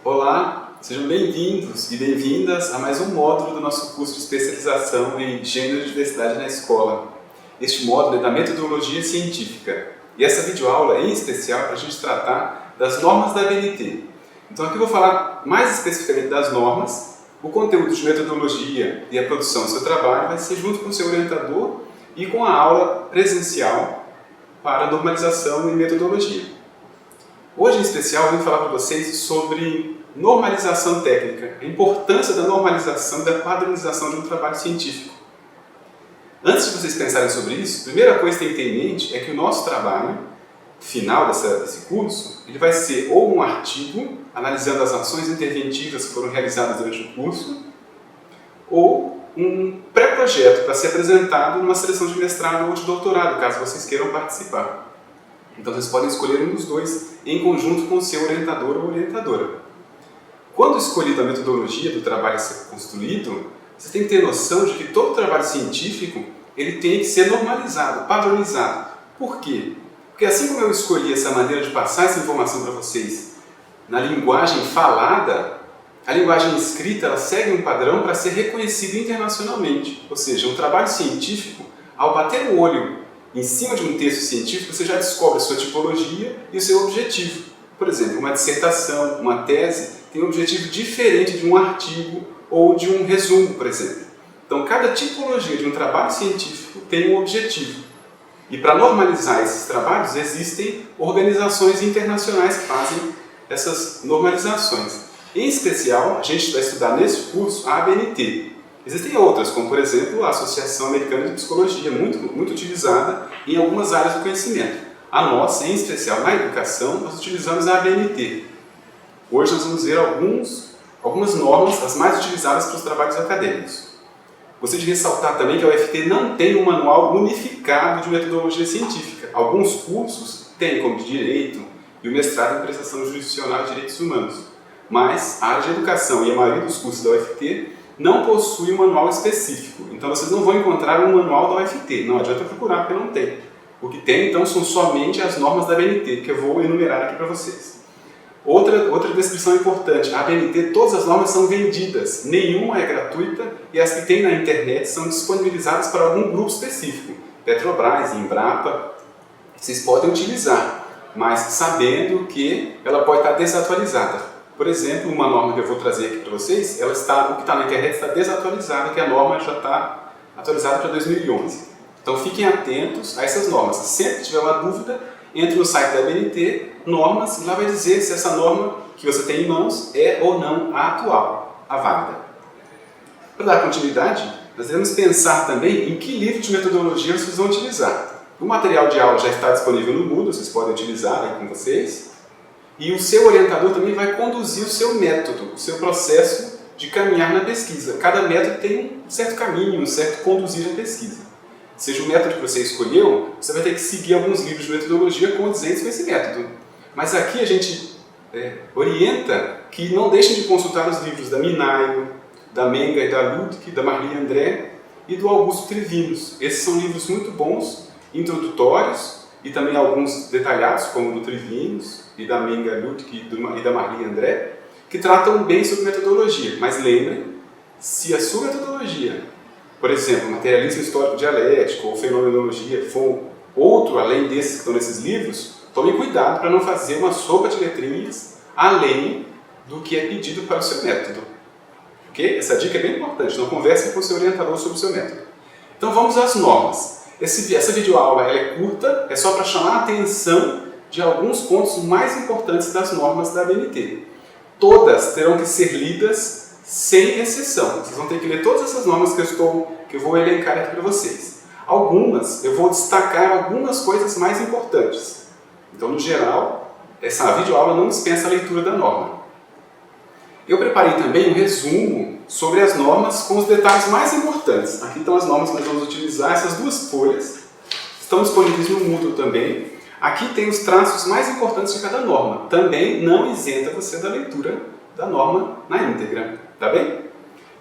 Olá, sejam bem-vindos e bem-vindas a mais um módulo do nosso curso de especialização em Gênero e Diversidade na Escola. Este módulo é da metodologia científica e essa videoaula é em especial para a gente tratar das normas da ABNT. Então aqui eu vou falar mais especificamente das normas, o conteúdo de metodologia e a produção do seu trabalho vai ser junto com o seu orientador e com a aula presencial para normalização e metodologia. Hoje, em especial, eu vim falar para vocês sobre normalização técnica, a importância da normalização e da padronização de um trabalho científico. Antes de vocês pensarem sobre isso, a primeira coisa que tem que ter em mente é que o nosso trabalho final desse curso ele vai ser ou um artigo analisando as ações interventivas que foram realizadas durante o curso, ou um pré-projeto para ser apresentado numa seleção de mestrado ou de doutorado, caso vocês queiram participar. Então vocês podem escolher um dos dois em conjunto com o seu orientador ou orientadora. Quando escolhida a metodologia do trabalho a ser construído, você tem que ter noção de que todo trabalho científico ele tem que ser normalizado, padronizado. Por quê? Porque assim como eu escolhi essa maneira de passar essa informação para vocês na linguagem falada, a linguagem escrita ela segue um padrão para ser reconhecido internacionalmente. Ou seja, um trabalho científico, ao bater o olho em cima de um texto científico, você já descobre a sua tipologia e o seu objetivo. Por exemplo, uma dissertação, uma tese, tem um objetivo diferente de um artigo ou de um resumo, por exemplo. Então, cada tipologia de um trabalho científico tem um objetivo. E para normalizar esses trabalhos, existem organizações internacionais que fazem essas normalizações. Em especial, a gente vai estudar nesse curso a ABNT. Existem outras, como por exemplo a Associação Americana de Psicologia, muito utilizada em algumas áreas do conhecimento. A nossa, em especial na educação, nós utilizamos a ABNT. Hoje nós vamos ver algumas normas, as mais utilizadas para os trabalhos acadêmicos. Gostaria de ressaltar também que a UFT não tem um manual unificado de metodologia científica. Alguns cursos têm, como de Direito e o mestrado em Prestação Jurisdicional e Direitos Humanos. Mas a área de educação e a maioria dos cursos da UFT não possui um manual específico. Então vocês não vão encontrar um manual da UFT. Não adianta procurar porque não tem. O que tem, então, são somente as normas da ABNT, que eu vou enumerar aqui para vocês. Outra descrição importante. A ABNT, todas as normas são vendidas. Nenhuma é gratuita e as que tem na internet são disponibilizadas para algum grupo específico. Petrobras, Embrapa, vocês podem utilizar, mas sabendo que ela pode estar desatualizada. Por exemplo, uma norma que eu vou trazer aqui para vocês, o que está na internet está desatualizada, que a norma já está atualizada para 2011. Então fiquem atentos a essas normas. Se sempre tiver uma dúvida, entre no site da ABNT, normas, e lá vai dizer se essa norma que você tem em mãos é ou não a atual, a válida. Para dar continuidade, nós devemos pensar também em que livro de metodologia vocês vão utilizar. O material de aula já está disponível no Moodle, vocês podem utilizar aí com vocês. E o seu orientador também vai conduzir o seu método, o seu processo de caminhar na pesquisa. Cada método tem um certo caminho, um certo conduzir a pesquisa. Seja o método que você escolheu, você vai ter que seguir alguns livros de metodologia condizentes com esse método. Mas aqui a gente orienta que não deixem de consultar os livros da Minayo, da Menga e da Ludwig, da Marli André e do Augusto Trivinos. Esses são livros muito bons, introdutórios e também alguns detalhados, como o do Trivinos e da Menga, Ludwig e da Marli André, que tratam bem sobre metodologia. Mas lembrem, se a sua metodologia, por exemplo, materialismo histórico dialético ou fenomenologia, for outro além desses que estão nesses livros, tome cuidado para não fazer uma sopa de letrinhas além do que é pedido para o seu método. Okay? Essa dica é bem importante, não converse com o seu orientador sobre o seu método. Então vamos às normas. Essa videoaula ela é curta, é só para chamar a atenção de alguns pontos mais importantes das normas da ABNT. Todas terão que ser lidas sem exceção. Vocês vão ter que ler todas essas normas que eu vou elencar aqui para vocês. Algumas, eu vou destacar algumas coisas mais importantes. Então, no geral, essa videoaula não dispensa a leitura da norma. Eu preparei também um resumo sobre as normas com os detalhes mais importantes. Aqui estão as normas que nós vamos utilizar, essas duas folhas. estão disponíveis no Moodle também. Aqui tem os traços mais importantes de cada norma. Também não isenta você da leitura da norma na íntegra, tá bem?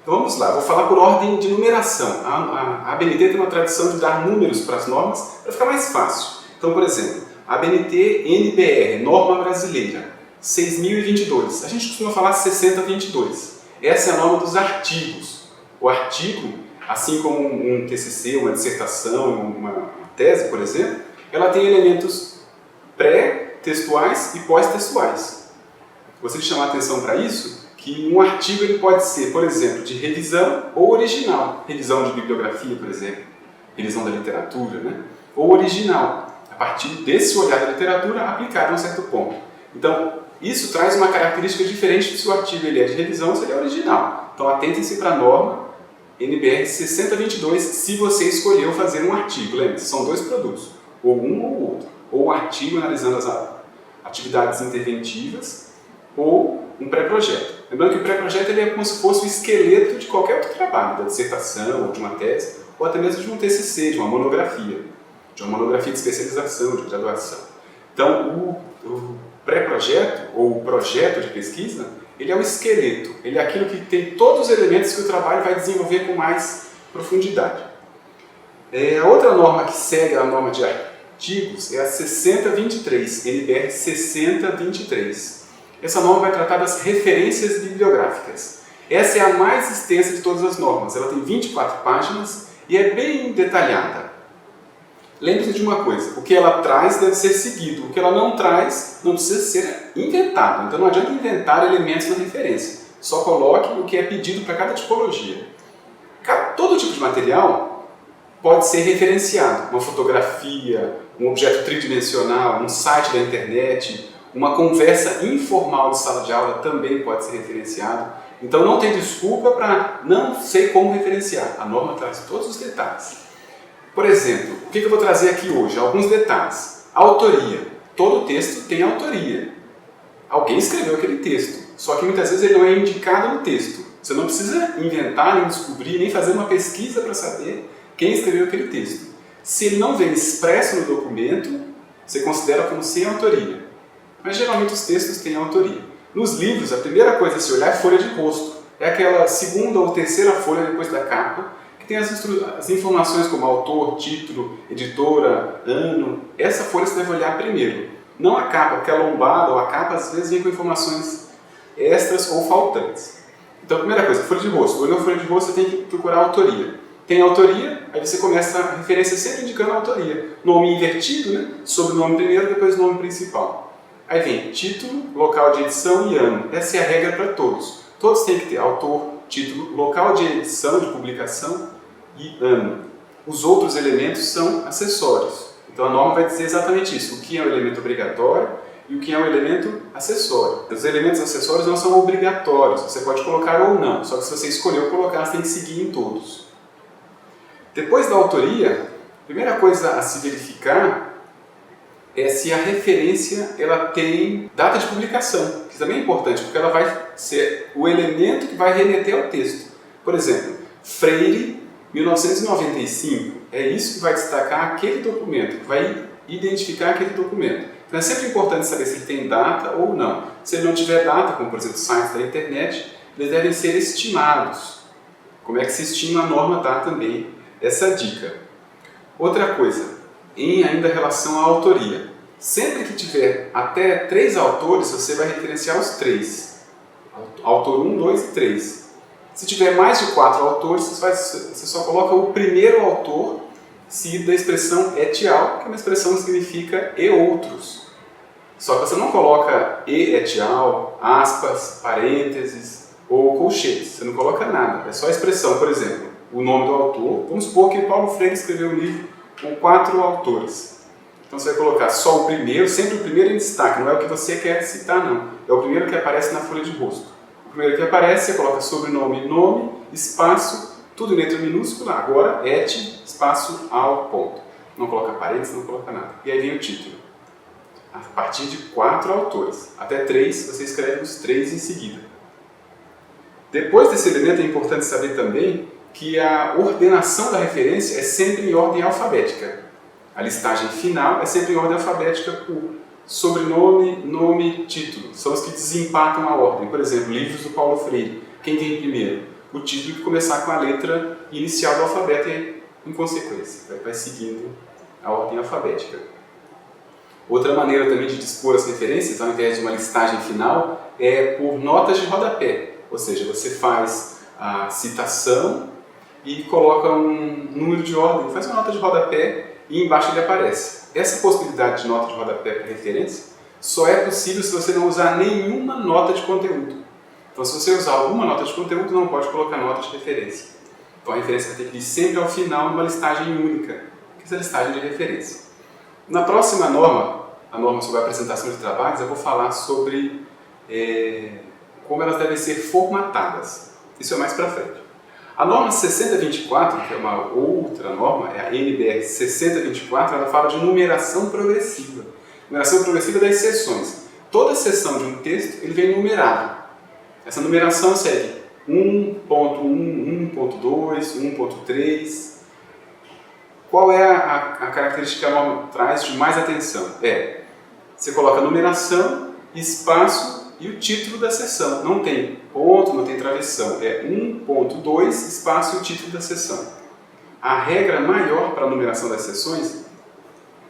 Então vamos lá, vou falar por ordem de numeração. A ABNT tem uma tradição de dar números para as normas para ficar mais fácil. Então, por exemplo, ABNT NBR, norma brasileira, 6.022. A gente costuma falar 6022. Essa é a norma dos artigos. O artigo, assim como um TCC, uma dissertação, uma tese, por exemplo, ela tem elementos pré-textuais e pós-textuais. Gostaria de chamar a atenção para isso, que um artigo ele pode ser, por exemplo, de revisão ou original. Revisão de bibliografia, por exemplo, revisão da literatura, né? Ou original, a partir desse olhar da literatura aplicado a um certo ponto. Então, isso traz uma característica diferente se o artigo ele é de revisão ou se ele é original. Então, atentem-se para a norma NBR 6022 se você escolheu fazer um artigo. Lembre-se, são dois produtos, ou um ou outro. Ou um artigo analisando as atividades interventivas, ou um pré-projeto. Lembrando que o pré-projeto ele é como se fosse o esqueleto de qualquer outro trabalho, da dissertação, ou de uma tese, ou até mesmo de um TCC, de uma monografia de especialização, de graduação. Então, o pré-projeto, ou o projeto de pesquisa, ele é o esqueleto, ele é aquilo que tem todos os elementos que o trabalho vai desenvolver com mais profundidade. A outra norma que segue a norma de artigos é a 6023, NBR 6023. Essa norma vai tratar das referências bibliográficas. Essa é a mais extensa de todas as normas. Ela tem 24 páginas e é bem detalhada. Lembre-se de uma coisa, o que ela traz deve ser seguido, o que ela não traz não precisa ser inventado. Então não adianta inventar elementos na referência, só coloque o que é pedido para cada tipologia. Todo tipo de material pode ser referenciado, uma fotografia, um objeto tridimensional, um site da internet, uma conversa informal de sala de aula também pode ser referenciado. Então não tem desculpa para não sei como referenciar, a norma traz todos os detalhes. Por exemplo, o que eu vou trazer aqui hoje? Alguns detalhes. Autoria. Todo texto tem autoria. Alguém escreveu aquele texto, só que muitas vezes ele não é indicado no texto. Você não precisa inventar, nem descobrir, nem fazer uma pesquisa para saber quem escreveu aquele texto. Se ele não vem expresso no documento, você considera como sem autoria. Mas geralmente os textos têm autoria. Nos livros, a primeira coisa a se olhar é a folha de rosto. É aquela segunda ou terceira folha depois da capa, que tem as informações como autor, título, editora, ano. Essa folha você deve olhar primeiro. Não a capa, porque a lombada ou a capa às vezes vem com informações extras ou faltantes. Então, a primeira coisa, folha de rosto. Olhou a folha de rosto, você tem que procurar a autoria. Tem autoria, aí você começa a referência sempre indicando a autoria. Nome invertido, né? Sobrenome primeiro, depois nome principal. Aí vem título, local de edição e ano. Essa é a regra para todos. Todos têm que ter autor, título, local de edição, de publicação e ano. Os outros elementos são acessórios. Então a norma vai dizer exatamente isso, o que é um elemento obrigatório e o que é um elemento acessório. Os elementos acessórios não são obrigatórios, você pode colocar ou não, só que se você escolheu colocar, você tem que seguir em todos. Depois da autoria, a primeira coisa a se verificar é se a referência ela tem data de publicação, que também é importante, porque ela vai ser o elemento que vai remeter ao texto. Por exemplo, Freire, 1995, é isso que vai destacar aquele documento, que vai identificar aquele documento. Então é sempre importante saber se ele tem data ou não. Se ele não tiver data, como por exemplo sites da internet, eles devem ser estimados. Como é que se estima a norma dá também essa dica. Outra coisa, em ainda relação à autoria. Sempre que tiver até 3 autores, você vai referenciar os 3. Autor 1, 2 e 3. Se tiver mais de 4 autores, você só coloca o primeiro autor, seguido da expressão et al., que é uma expressão que significa e outros. Só que você não coloca e et al., aspas, parênteses ou colchetes. Você não coloca nada. É só a expressão, por exemplo, o nome do autor. Vamos supor que Paulo Freire escreveu um livro com 4 autores. Então você vai colocar só o primeiro, sempre o primeiro em destaque, não é o que você quer citar, não. É o primeiro que aparece na folha de rosto. O primeiro que aparece, você coloca sobrenome, nome, espaço, tudo em letra minúscula, agora, et, espaço, ao, ponto. Não coloca parênteses, não coloca nada. E aí vem o título. A partir de 4 autores. Até 3, você escreve os 3 em seguida. Depois desse elemento é importante saber também que a ordenação da referência é sempre em ordem alfabética. A listagem final é sempre em ordem alfabética por sobrenome, nome, título. São os que desempatam a ordem. Por exemplo, livros do Paulo Freire. Quem vem primeiro? O título que começar com a letra inicial do alfabeto e, em consequência, vai seguindo a ordem alfabética. Outra maneira também de dispor as referências, ao invés de uma listagem final, é por notas de rodapé. Ou seja, você faz a citação e coloca um número de ordem, faz uma nota de rodapé e embaixo ele aparece. Essa possibilidade de nota de rodapé para referência só é possível se você não usar nenhuma nota de conteúdo. Então, se você usar alguma nota de conteúdo, não pode colocar nota de referência. Então, a referência vai ter que ir sempre ao final numa listagem única, que é essa listagem de referência. Na próxima norma, a norma sobre a apresentação de trabalhos, eu vou falar sobre como elas devem ser formatadas. Isso é mais para frente. A norma 6024, que é uma outra norma, é a NBR 6024, ela fala de numeração progressiva. Numeração progressiva das seções. Toda seção de um texto ele vem numerado. Essa numeração segue 1.1, 1.2, 1.3. Qual é a característica que a norma traz de mais atenção? Você coloca numeração, espaço e o título da seção. Não tem ponto, não tem travessão. É 1.2, espaço e o título da seção. A regra maior para a numeração das seções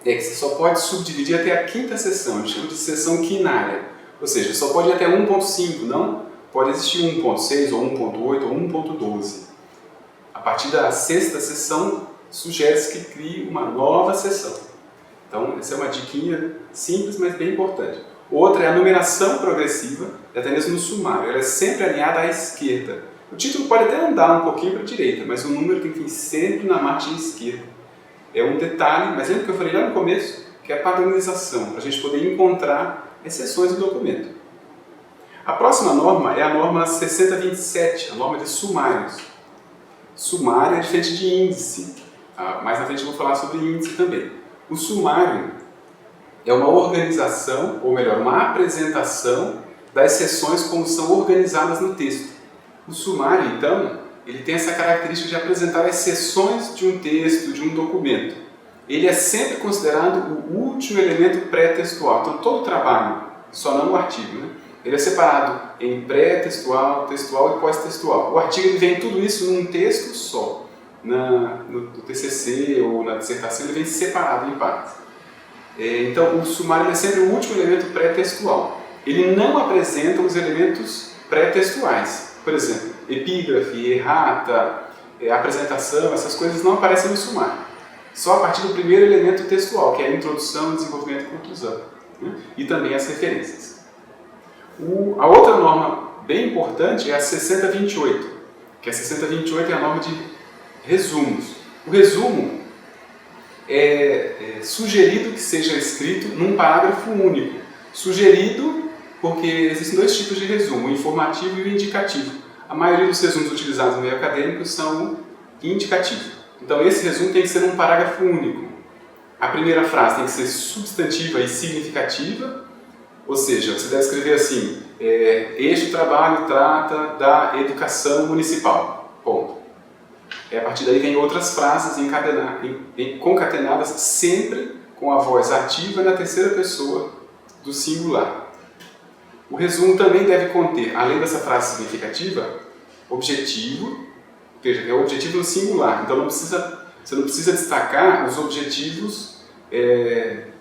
é que você só pode subdividir até a quinta seção. A gente chama de seção quinária. Ou seja, só pode ir até 1.5, não pode existir 1.6 ou 1.8 ou 1.12. A partir da sexta seção, sugere-se que crie uma nova seção. Então, essa é uma diquinha simples, mas bem importante. Outra é a numeração progressiva, até mesmo no sumário. Ela é sempre alinhada à esquerda. O título pode até andar um pouquinho para a direita, mas o número tem que ir sempre na margem esquerda. É um detalhe, mas lembra que eu falei lá no começo, que é a padronização, para a gente poder encontrar exceções no documento. A próxima norma é a norma 6027, a norma de sumários. Sumário é diferente de índice. Mais na frente eu vou falar sobre índice também. O sumário é uma organização, ou melhor, uma apresentação das seções como são organizadas no texto. O sumário, então, ele tem essa característica de apresentar as seções de um texto, de um documento. Ele é sempre considerado o último elemento pré-textual. Então, todo o trabalho, só não o artigo, né? Ele é separado em pré-textual, textual e pós-textual. O artigo ele vem tudo isso num texto só. No TCC ou na dissertação ele vem separado em partes. Então o sumário é sempre o último elemento pré-textual. Ele não apresenta os elementos pré-textuais. Por exemplo, epígrafe, errata, apresentação, essas coisas não aparecem no sumário. Só a partir do primeiro elemento textual, que é a introdução, desenvolvimento e conclusão. Né? E também as referências. A outra norma bem importante é a 6028, que a 6028 é a norma de resumos. O resumo é sugerido que seja escrito num parágrafo único. Sugerido porque existem dois tipos de resumo, o informativo e o indicativo. A maioria dos resumos utilizados no meio acadêmico são indicativos. Então esse resumo tem que ser num parágrafo único. A primeira frase tem que ser substantiva e significativa. Ou seja, você deve escrever assim, este trabalho trata da educação municipal, ponto. A partir daí vem outras frases concatenadas sempre com a voz ativa na terceira pessoa do singular. O resumo também deve conter, além dessa frase significativa, objetivo, ou seja, é o objetivo no singular. Então você não precisa destacar os objetivos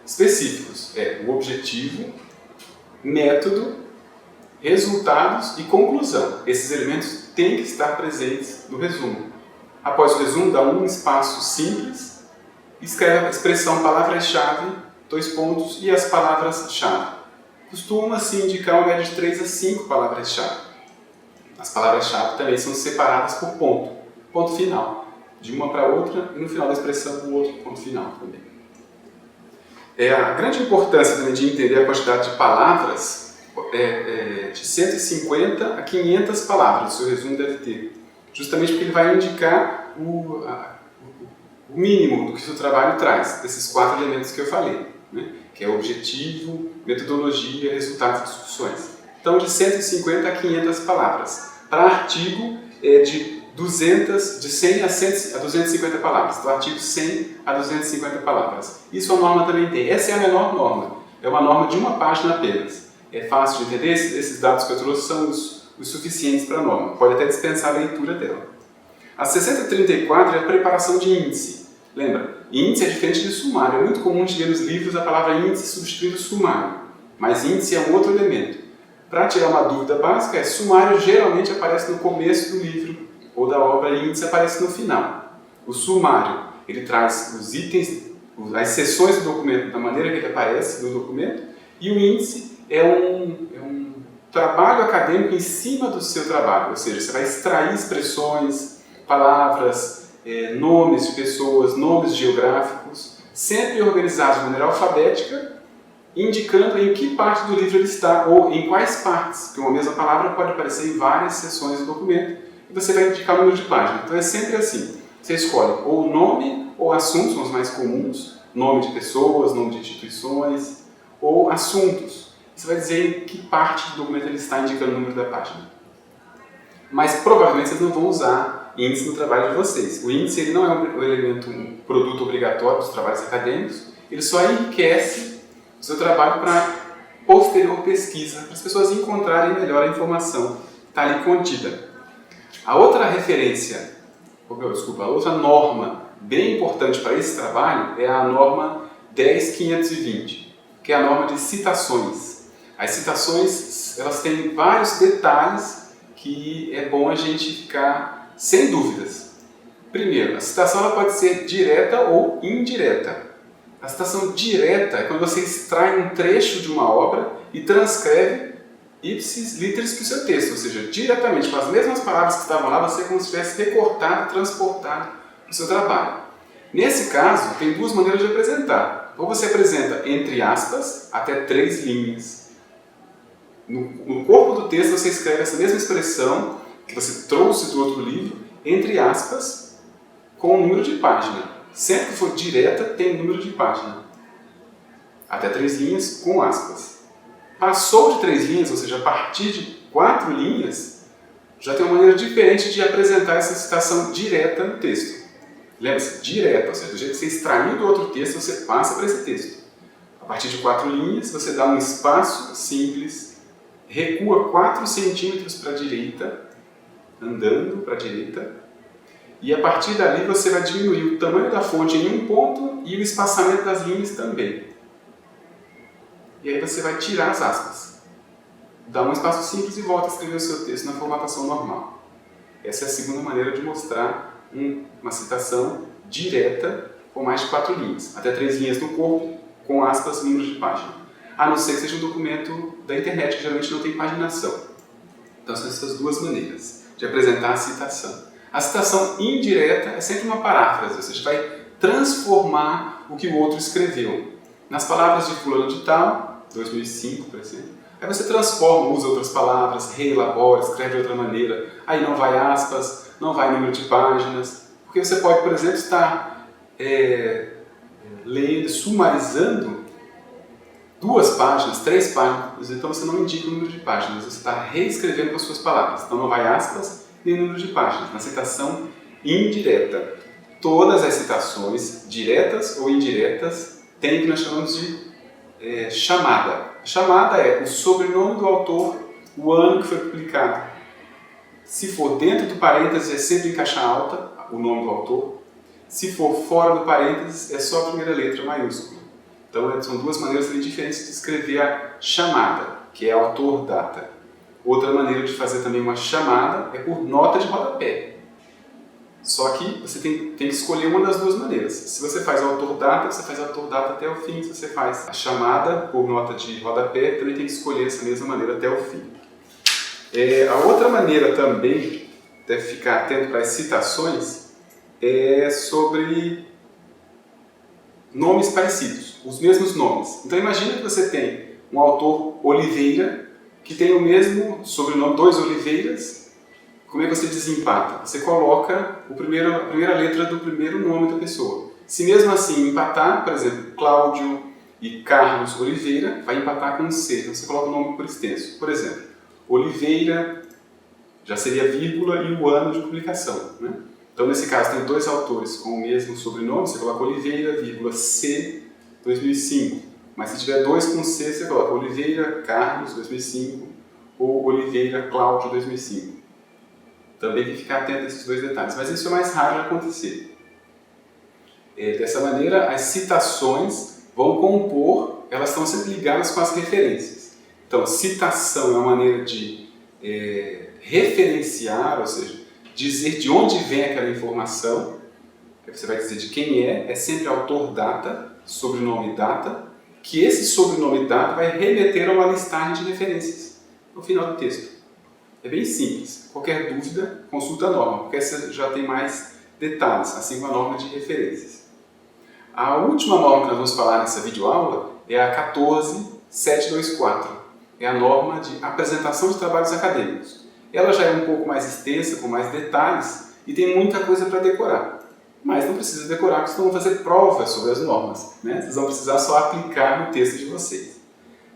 específicos. O objetivo, método, resultados e conclusão. Esses elementos têm que estar presentes no resumo. Após o resumo, dá um espaço simples, escreve a expressão palavras-chave, 2 pontos e as palavras-chave. Costuma-se indicar uma média de 3 a 5 palavras-chave. As palavras-chave também são separadas por ponto, ponto final, de uma para outra e no final da expressão o outro ponto final também. A grande importância também de entender a quantidade de palavras de 150 a 500 palavras, o seu resumo deve ter. Justamente porque ele vai indicar o mínimo do que o seu trabalho traz, desses 4 elementos que eu falei, né? Que é objetivo, metodologia, resultados e discussões. Então, de 150 a 500 palavras. Para artigo, é de de 100 a 250 palavras, do artigo 100 a 250 palavras. Isso a norma também tem. Essa é a menor norma, é uma norma de uma página apenas. É fácil de entender, esses dados que eu trouxe são os suficientes para a norma, pode até dispensar a leitura dela. A 6034 é a preparação de índice. Lembra, índice é diferente de sumário, é muito comum a gente ver nos livros a palavra índice substituindo sumário, mas índice é um outro elemento. Para tirar uma dúvida básica, sumário geralmente aparece no começo do livro ou da obra e índice aparece no final. O sumário, ele traz os itens, as seções do documento da maneira que ele aparece no documento, e o índice é um trabalho acadêmico em cima do seu trabalho, ou seja, você vai extrair expressões, palavras, nomes de pessoas, nomes geográficos, sempre organizados de maneira alfabética, indicando em que parte do livro ele está ou em quais partes, porque uma mesma palavra pode aparecer em várias seções do documento e você vai indicar o número de página. Então é sempre assim, você escolhe ou nome ou assuntos, são os mais comuns, nome de pessoas, nome de instituições, ou assuntos. Você vai dizer em que parte do documento ele está indicando o número da página. Mas provavelmente vocês não vão usar índice no trabalho de vocês. O índice ele não é um elemento, um produto obrigatório dos trabalhos acadêmicos, ele só enriquece o seu trabalho para posterior pesquisa, para as pessoas encontrarem melhor a informação que está ali contida. A outra referência, a outra norma bem importante para esse trabalho é a norma 10520, que é a norma de citações. As citações, elas têm vários detalhes que é bom a gente ficar sem dúvidas. Primeiro, a citação ela pode ser direta ou indireta. A citação direta é quando você extrai um trecho de uma obra e transcreve ipsis literis para o seu texto, ou seja, diretamente com as mesmas palavras que estavam lá, você como se tivesse recortado, transportado para o seu trabalho. Nesse caso, tem duas maneiras de apresentar. Ou você apresenta entre aspas, até 3 linhas. No corpo do texto você escreve essa mesma expressão que você trouxe do outro livro, entre aspas, com o número de página. Sempre que for direta, tem número de página. Até 3 linhas com aspas. Passou de 3 linhas, ou seja, a partir de 4 linhas, já tem uma maneira diferente de apresentar essa citação direta no texto. Lembre-se, direta, ou seja, do jeito que você extraiu do outro texto, você passa para esse texto. A partir de 4 linhas, você dá um espaço simples, recua 4 centímetros para a direita, andando para a direita, e a partir dali você vai diminuir o tamanho da fonte em um ponto e o espaçamento das linhas também. E aí você vai tirar as aspas. Dá um espaço simples e volta a escrever o seu texto na formatação normal. Essa é a segunda maneira de mostrar uma citação direta com mais de 4 linhas. Até 3 linhas no corpo, com aspas, números de página. A não ser que seja um documento da internet, que geralmente não tem paginação. Então são essas duas maneiras de apresentar a citação. A citação indireta é sempre uma paráfrase, ou seja, vai transformar o que o outro escreveu. Nas palavras de fulano de tal, 2005, por exemplo, aí você transforma, usa outras palavras, reelabora, escreve de outra maneira, aí não vai aspas, não vai número de páginas, porque você pode, por exemplo, estar lendo, sumarizando 2 páginas, 3 páginas, então você não indica o número de páginas, você está reescrevendo com as suas palavras, então não vai aspas, nem número de páginas, na citação indireta. Todas as citações, diretas ou indiretas, têm o que nós chamamos de chamada. Chamada é o sobrenome do autor, o ano que foi publicado. Se for dentro do parênteses, é sempre em caixa alta, o nome do autor. Se for fora do parênteses, é só a primeira letra maiúscula. Então, são 2 maneiras bem diferentes de escrever a chamada, que é autor-data. Outra maneira de fazer também uma chamada é por nota de rodapé. Só que você tem que escolher uma das 2 maneiras. Se você faz autor-data, você faz autor-data até o fim. Se você faz a chamada por nota de rodapé, também tem que escolher essa mesma maneira até o fim. A outra maneira também, deve ficar atento para as citações, é sobre nomes parecidos, os mesmos nomes. Então imagina que você tem um autor Oliveira, que tem o mesmo sobrenome, 2 Oliveiras. Como é que você desempata? Você coloca a primeira letra do primeiro nome da pessoa. Se mesmo assim empatar, por exemplo, Cláudio e Carlos Oliveira, vai empatar com C. Então você coloca o nome por extenso. Por exemplo, Oliveira Já seria vírgula e o ano de publicação, né? Então, nesse caso, tem 2 autores com o mesmo sobrenome, você coloca Oliveira, vírgula, C, 2005. Mas se tiver 2 com C, você coloca Oliveira, Carlos, 2005, ou Oliveira, Cláudio, 2005. Também tem que ficar atento a esses 2 detalhes, mas isso é mais raro de acontecer. Dessa maneira, as citações vão compor, elas estão sempre ligadas com as referências. Então, citação é uma maneira de referenciar, ou seja, dizer de onde vem aquela informação, que você vai dizer de quem é sempre autor data, sobrenome data, que esse sobrenome data vai remeter a uma listagem de referências no final do texto. É bem simples. Qualquer dúvida, consulta a norma, porque essa já tem mais detalhes, assim como a norma de referências. A última norma que nós vamos falar nessa videoaula é a 14724. É a norma de apresentação de trabalhos acadêmicos. Ela já é um pouco mais extensa, com mais detalhes, e tem muita coisa para decorar. Mas não precisa decorar, porque vocês vão fazer provas sobre as normas, né? Vocês vão precisar só aplicar no texto de vocês.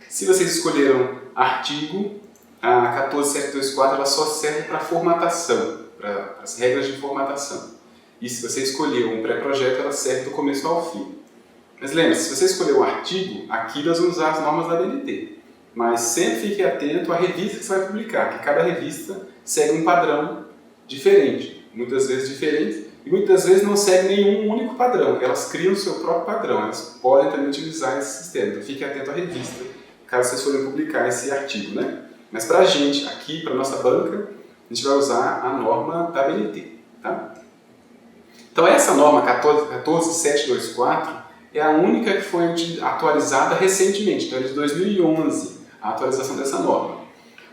Se vocês escolheram artigo, a 14724 ela só serve para formatação, para as regras de formatação. E se você escolher um pré-projeto, ela serve do começo ao fim. Mas lembre-se, se você escolher um artigo, aqui nós vamos usar as normas da BNT. Mas sempre fique atento à revista que você vai publicar, que cada revista segue um padrão diferente, muitas vezes diferente, e muitas vezes não segue nenhum único padrão. Elas criam o seu próprio padrão, elas podem também utilizar esse sistema. Então fique atento à revista, caso vocês forem publicar esse artigo, né? Mas para a gente, aqui, para a nossa banca, a gente vai usar a norma da BNT, tá? Então essa norma 14724 é a única que foi atualizada recentemente, então é de 2011, a atualização dessa norma.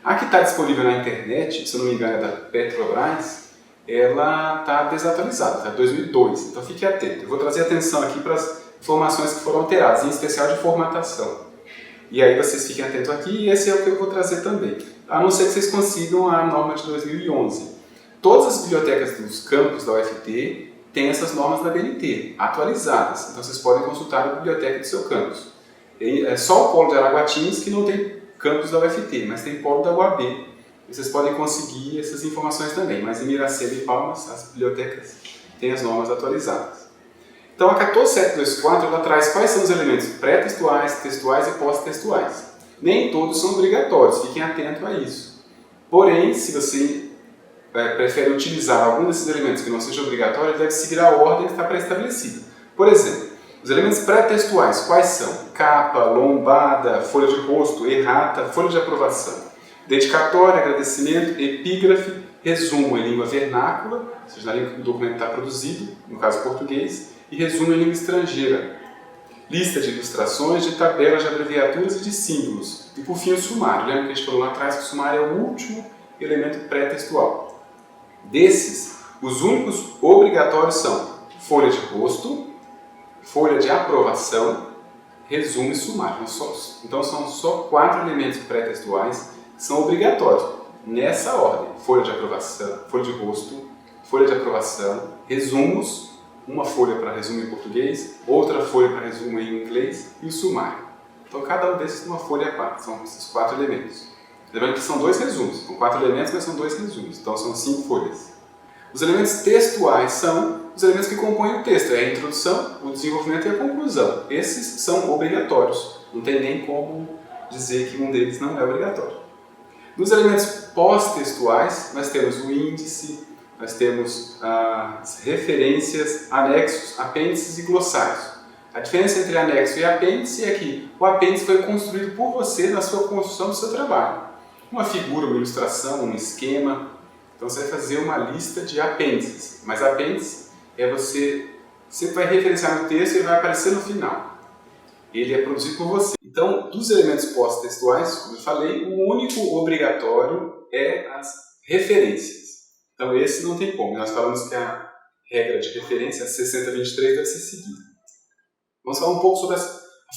A que está disponível na internet, se eu não me engano é da Petrobras, ela está desatualizada, está 2002, então fique atento. Eu vou trazer atenção aqui para as informações que foram alteradas, em especial de formatação. E aí vocês fiquem atentos aqui, e esse é o que eu vou trazer também. A não ser que vocês consigam a norma de 2011. Todas as bibliotecas dos campos da UFT têm essas normas da BNT, atualizadas. Então vocês podem consultar a biblioteca do seu campus. É só o polo de Araguatins que não tem campus da UFT, mas tem polo da UAB. Vocês podem conseguir essas informações também, mas em Miracema e Palmas as bibliotecas têm as normas atualizadas. Então a 14724 ela traz quais são os elementos pré-textuais, textuais e pós-textuais. Nem todos são obrigatórios, fiquem atentos a isso. Porém, se você prefere utilizar algum desses elementos que não seja obrigatório, ele deve seguir a ordem que está pré-estabelecida. Por exemplo, os elementos pré-textuais, quais são? Capa, lombada, folha de rosto, errata, folha de aprovação. Dedicatória, agradecimento, epígrafe, resumo em língua vernácula, ou seja, na língua que o documento está produzido, no caso português, e resumo em língua estrangeira. Lista de ilustrações, de tabelas de abreviaturas e de símbolos. E por fim o sumário. Lembra que a gente falou lá atrás que o sumário é o último elemento pré-textual. Desses, os únicos obrigatórios são folha de rosto, folha de aprovação, resumo e sumário. Então são só 4 elementos pré-textuais que são obrigatórios, nessa ordem. Folha de aprovação, folha de rosto, folha de aprovação, resumos, uma folha para resumo em português, outra folha para resumo em inglês e o sumário. Então cada um desses tem uma folha A4, são esses 4 elementos. Lembrando que são 2 resumos, são 4 elementos, mas são 2 resumos, então são 5 folhas. Os elementos textuais são os elementos que compõem o texto, é a introdução, o desenvolvimento e a conclusão. Esses são obrigatórios, não tem nem como dizer que um deles não é obrigatório. Nos elementos pós-textuais, nós temos o índice, nós temos as referências, anexos, apêndices e glossários. A diferença entre anexo e apêndice é que o apêndice foi construído por você na sua construção do seu trabalho. Uma figura, uma ilustração, um esquema. Então você vai fazer uma lista de apêndices. Mas apêndice é você vai referenciar no texto e vai aparecer no final. Ele é produzido por você. Então, dos elementos pós-textuais, como eu falei, o único obrigatório é as referências. Então esse não tem como. Nós falamos que a regra de referência, a 6023, deve ser seguida. Vamos falar um pouco sobre a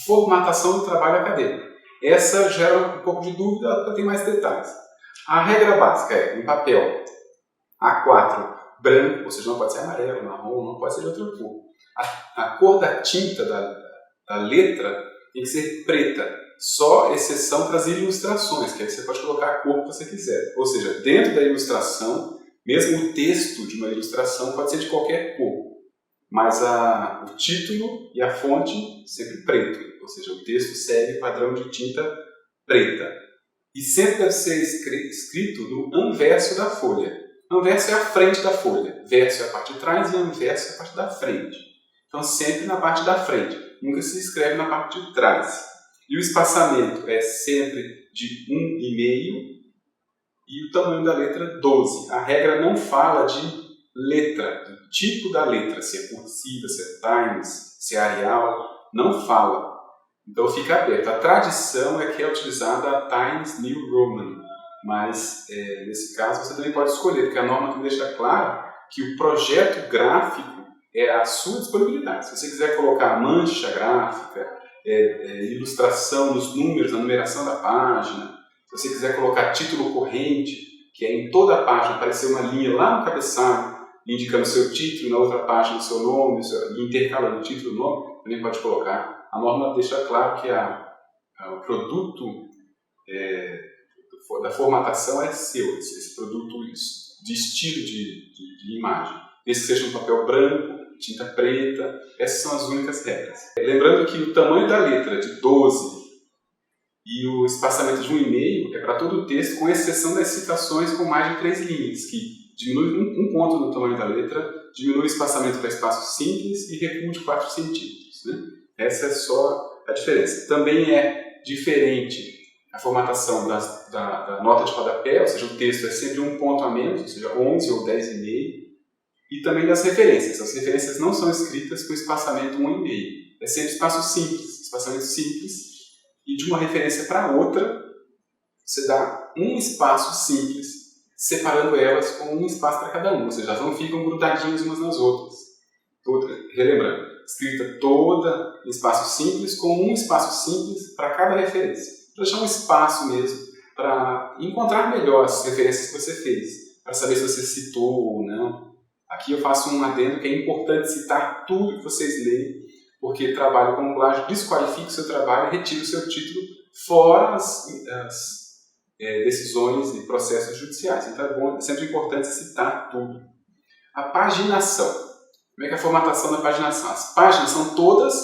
formatação do trabalho acadêmico. Essa gera um pouco de dúvida, ela tem mais detalhes. A regra básica é, em papel, A4 branco, ou seja, não pode ser amarelo, marrom, não pode ser de outra cor. A cor da tinta da letra tem que ser preta. Só exceção para as ilustrações, que aí você pode colocar a cor que você quiser. Ou seja, dentro da ilustração, mesmo o texto de uma ilustração pode ser de qualquer cor. Mas o título e a fonte sempre preto. Ou seja, o texto segue padrão de tinta preta. E sempre deve ser escrito no anverso da folha. Anverso é a frente da folha. Verso é a parte de trás e anverso é a parte da frente. Então sempre na parte da frente. Nunca se escreve na parte de trás. E o espaçamento é sempre de 1,5 e o tamanho da letra 12. A regra não fala de letra, do tipo da letra, se é cursiva, se é Times, se é Arial, não fala. Então fica aberto. A tradição é que é utilizada a Times New Roman, mas nesse caso você também pode escolher, porque a norma também deixa claro que o projeto gráfico é a sua disponibilidade. Se você quiser colocar mancha gráfica, ilustração nos números, na numeração da página, se você quiser colocar título corrente, que é em toda a página aparecer uma linha lá no cabeçalho, indicando o seu título, na outra página o seu nome, e intercalando o título e o nome, também pode colocar. A norma deixa claro que o produto da formatação é seu, esse produto de estilo de imagem. Esse seja um papel branco, tinta preta, essas são as únicas regras. Lembrando que o tamanho da letra de 12 e o espaçamento de 1,5 é para todo o texto, com exceção das citações com mais de 3 linhas, que diminui um ponto no tamanho da letra, diminui o espaçamento para espaços simples e recuo de 4 centímetros. Né? Essa é só a diferença. Também é diferente a formatação da nota de rodapé, ou seja, o texto é sempre um ponto a menos, ou seja, 11 ou 10,5. E também das referências. As referências não são escritas com espaçamento 1,5. É sempre espaço simples, espaçamento simples. E de uma referência para outra, você dá um espaço simples, separando elas com um espaço para cada uma. Ou seja, elas não ficam grudadinhas umas nas outras. Relembrando, escrita toda em espaço simples, com um espaço simples para cada referência. Para deixar um espaço mesmo para encontrar melhor as referências que você fez, para saber se você citou ou não. Aqui eu faço um adendo que é importante citar tudo que vocês leem, porque trabalho com plágio desqualifica o seu trabalho e retira o seu título fora as decisões e processos judiciais. Então é sempre importante citar tudo. A paginação. Como é que é a formatação da paginação? As páginas são todas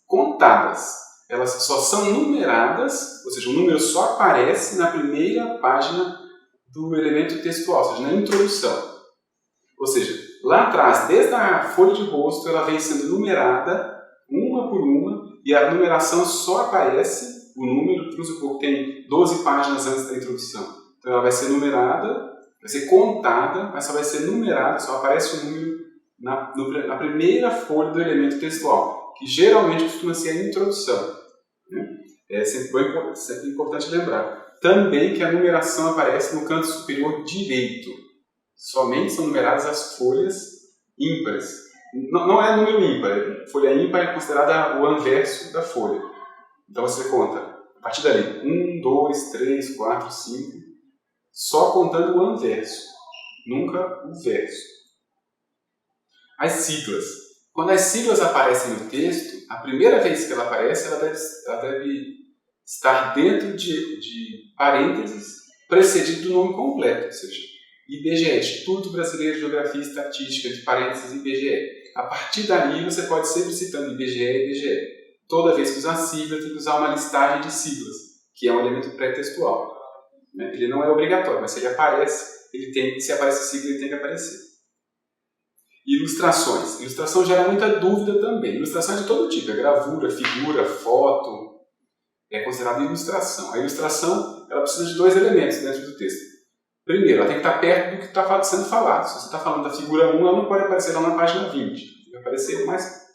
contadas. Elas só são numeradas, ou seja, o número só aparece na primeira página do elemento textual, ou seja, na introdução. Ou seja, lá atrás, desde a folha de rosto, ela vem sendo numerada uma por uma, e a numeração só aparece, o número, vamos supor que tem 12 páginas antes da introdução. Então ela vai ser numerada, vai ser contada, mas só vai ser numerada, só aparece o número na primeira folha do elemento textual, que geralmente costuma ser a introdução. É sempre importante lembrar. Também que a numeração aparece no canto superior direito. Somente são numeradas as folhas ímpares. Não é número ímpar. Folha ímpar é considerada o anverso da folha. Então você conta, a partir dali, 1, 2, 3, 4, 5, só contando o anverso, nunca o verso. As siglas. Quando as siglas aparecem no texto, a primeira vez que ela aparece, ela deve estar dentro de parênteses, precedido do nome completo, ou seja, IBGE, Instituto Brasileiro de Geografia e Estatística, de parênteses IBGE. A partir dali, você pode sempre citando IBGE e IBGE. Toda vez que usar sigla, tem que usar uma listagem de siglas, que é um elemento pré-textual. Ele não é obrigatório, mas se ele aparece, se aparece sigla, ele tem que aparecer. Ilustrações. Ilustração gera muita dúvida também. Ilustração é de todo tipo, é gravura, figura, foto, é considerada ilustração. A ilustração ela precisa de 2 elementos dentro do texto. Primeiro, ela tem que estar perto do que está sendo falado. Se você está falando da figura 1, ela não pode aparecer lá na página 20. Tem que aparecer o mais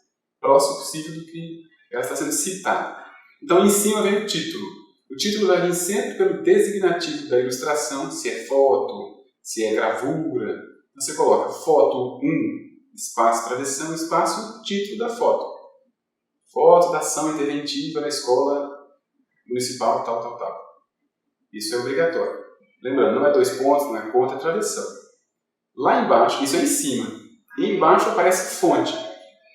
próximo possível do que ela está sendo citada. Então, em cima vem o título. O título vai vir sempre pelo designativo da ilustração, se é foto, se é gravura. Você coloca foto 1, espaço travessão, espaço, título da foto. Foto da ação interventiva na escola municipal, tal. Isso é obrigatório. Lembrando, não é 2 pontos, não é conta, é travessão. Lá embaixo, isso é em cima. E embaixo aparece fonte.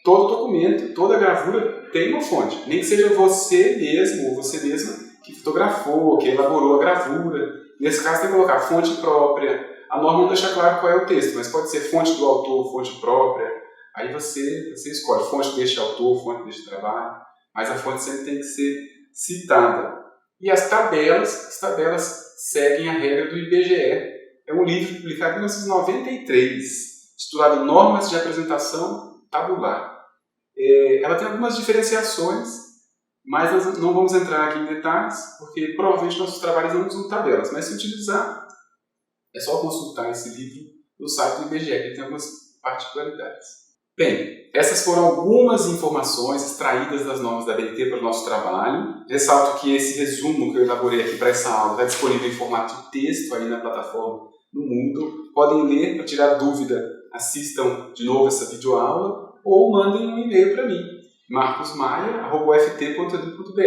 todo documento, toda gravura tem uma fonte. Nem que seja você mesmo ou você mesma que fotografou, que elaborou a gravura. Nesse caso tem que colocar fonte própria. A norma não deixa claro qual é o texto, mas pode ser fonte do autor, fonte própria. Aí você escolhe fonte deste autor, fonte deste trabalho. Mas a fonte sempre tem que ser citada. E as tabelas seguem a regra do IBGE. É um livro publicado em 1993, titulado Normas de Apresentação Tabular. Ela tem algumas diferenciações, mas nós não vamos entrar aqui em detalhes, porque provavelmente nossos trabalhos não usam tabelas. Mas se utilizar, é só consultar esse livro no site do IBGE, que tem algumas particularidades. Bem, essas foram algumas informações extraídas das normas da ABNT para o nosso trabalho. Ressalto que esse resumo que eu elaborei aqui para essa aula está disponível em formato de texto aí na plataforma no Moodle. Podem ler, para tirar dúvida, assistam de novo essa videoaula ou mandem um e-mail para mim, marcosmaia@uft.edu.br.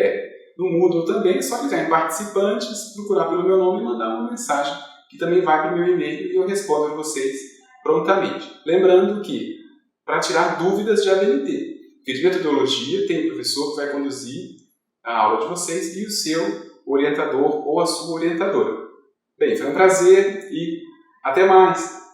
No Moodle também é só clicar em participantes, procurar pelo meu nome e mandar uma mensagem que também vai para o meu e-mail e eu respondo a vocês prontamente. Lembrando que para tirar dúvidas de ABNT. Porque de metodologia tem o professor que vai conduzir a aula de vocês e o seu orientador ou a sua orientadora. Bem, foi um prazer e até mais!